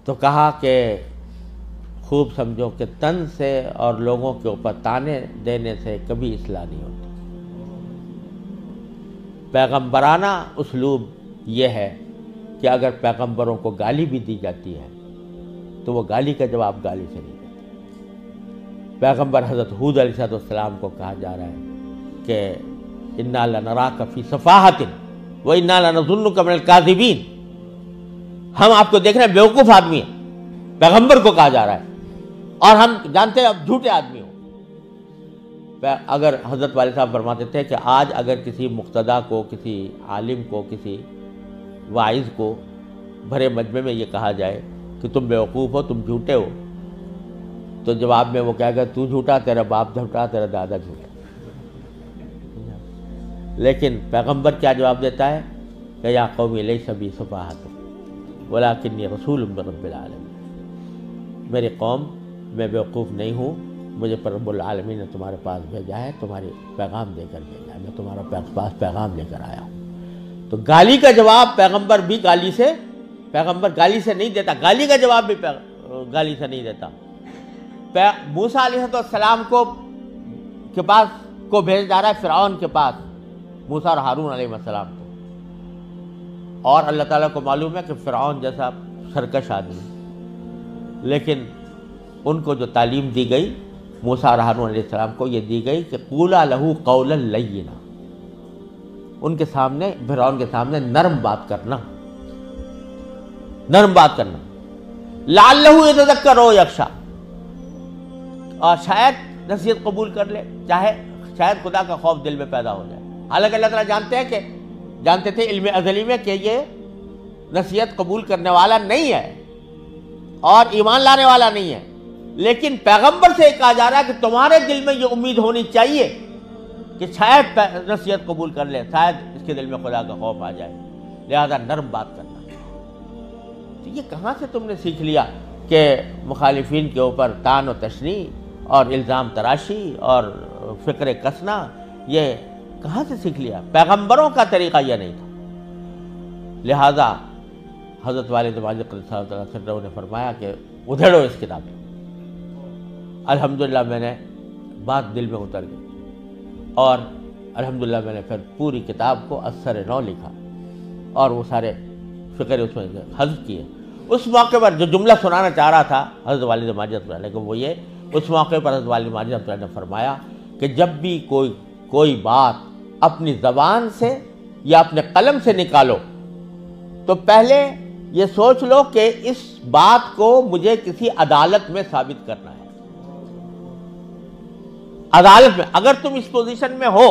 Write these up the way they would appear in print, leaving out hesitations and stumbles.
تو کہا کہ خوب سمجھو کہ تن سے اور لوگوں کے اوپر تانے دینے سے کبھی اصلاح نہیں ہوتی۔ پیغمبرانہ اسلوب یہ ہے کہ اگر پیغمبروں کو گالی بھی دی جاتی ہے تو وہ گالی کا جواب گالی سے نہیں دیتے۔ پیغمبر حضرت ہود علیہ السلام کو کہا جا رہا ہے کہ اِنَّا لَنَرَاكَ فِي صَفَاحَةٍ وَإِنَّا لَنَظُنُّكَ مِنَ الْكَاذِبِينَ، ہم آپ کو دیکھ رہے ہیں بیوقوف آدمی ہیں، پیغمبر کو کہا جا رہا ہے، اور ہم جانتے ہیں اب جھوٹے آدمی ہو۔ اگر حضرت والد صاحب فرماتے تھے کہ آج اگر کسی مقتدیٰ کو، کسی عالم کو، کسی واعظ کو بھرے مجمع میں یہ کہا جائے کہ تم بیوقوف ہو، تم جھوٹے ہو، تو جواب میں وہ کہے گا تو جھوٹا، تیرا باپ جھوٹا، تیرا دادا جھوٹا۔ لیکن پیغمبر کیا جواب دیتا ہے کہ یا قومی لیس بی صفاحۃ ولکنی رسول من رب العالمین، میری قوم میں بیوقوف نہیں ہوں، مجھے پر رب العالمین نے تمہارے پاس بھیجا ہے، تمہاری پیغام دے کر بھیجا ہے، میں تمہارے پاس پیغام لے کر آیا ہوں۔ تو گالی کا جواب پیغمبر بھی پیغمبر گالی سے نہیں دیتا، گالی کا جواب بھی گالی سے نہیں دیتا۔ موسیٰ علیہ السلام کے پاس کو بھیج جا رہا ہے فرعون کے پاس، موسیٰ اور ہارون علیہ السلام کو، اور اللہ تعالیٰ کو معلوم ہے کہ فرعون جیسا سرکش آدمی، لیکن ان کو جو تعلیم دی گئی موسیٰ اور ہارون علیہ السلام کو، یہ دی گئی کہ قولا لہ قولا لینا، ان کے سامنے، فرعون کے سامنے نرم بات کرنا، لعلہ یتذکر او یخشی، اور شاید نصیحت قبول کر لے، شاید خدا کا خوف دل میں پیدا ہو جائے۔ حالانکہ اللہ تعالیٰ جانتے تھے علم ازلی میں کہ یہ نصیحت قبول کرنے والا نہیں ہے اور ایمان لانے والا نہیں ہے، لیکن پیغمبر سے کہا جا رہا ہے کہ تمہارے دل میں یہ امید ہونی چاہیے کہ شاید نصیحت قبول کر لے، شاید اس کے دل میں خدا کا خوف آ جائے، لہذا نرم بات کرنا۔ تو یہ کہاں سے تم نے سیکھ لیا کہ مخالفین کے اوپر طعن و تشنیع اور الزام تراشی اور فکر کسنا، یہ کہاں سے سیکھ لیا؟ پیغمبروں کا طریقہ یہ نہیں تھا۔ لہذا حضرت والد ماجد صلی اللہ علیہ وسلم نے فرمایا کہ ادھیڑو اس کتاب کو۔ الحمدللہ میں نے بات دل میں اتر گئی، اور الحمدللہ میں نے پھر پوری کتاب کو اثر نو لکھا اور وہ سارے فکر اس میں حذف کیے۔ اس موقع پر جو جملہ سنانا چاہ رہا تھا حضرت والد ماجد علیہ کو، وہ یہ، اس موقع پر حضرت والد ماجد علیہ نے فرمایا کہ جب بھی کوئی بات اپنی زبان سے یا اپنے قلم سے نکالو تو پہلے یہ سوچ لو کہ اس بات کو مجھے کسی عدالت میں ثابت کرنا ہے۔ عدالت میں اگر تم اس پوزیشن میں ہو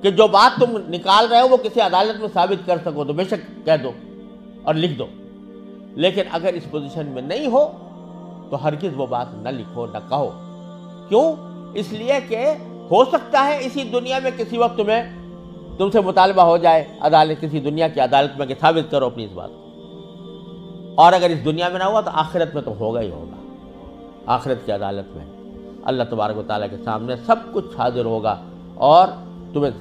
کہ جو بات تم نکال رہے ہو وہ کسی عدالت میں ثابت کر سکو تو بے شک کہہ دو اور لکھ دو، لیکن اگر اس پوزیشن میں نہیں ہو تو ہرگز وہ بات نہ لکھو، نہ کہو۔ کیوں؟ اس لیے کہ ہو سکتا ہے اسی دنیا میں کسی وقت تم سے مطالبہ ہو جائے عدالت، کسی دنیا کی عدالت میں کہ ثابت کرو اپنی اس بات کو، اور اگر اس دنیا میں نہ ہوا تو آخرت میں تو ہوگا ہی ہوگا۔ آخرت کی عدالت میں اللہ تبارک و تعالیٰ کے سامنے سب کچھ حاضر ہوگا اور تمہیں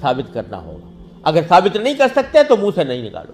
ثابت کرنا ہوگا۔ اگر ثابت نہیں کر سکتے تو منہ سے نہیں نکالو۔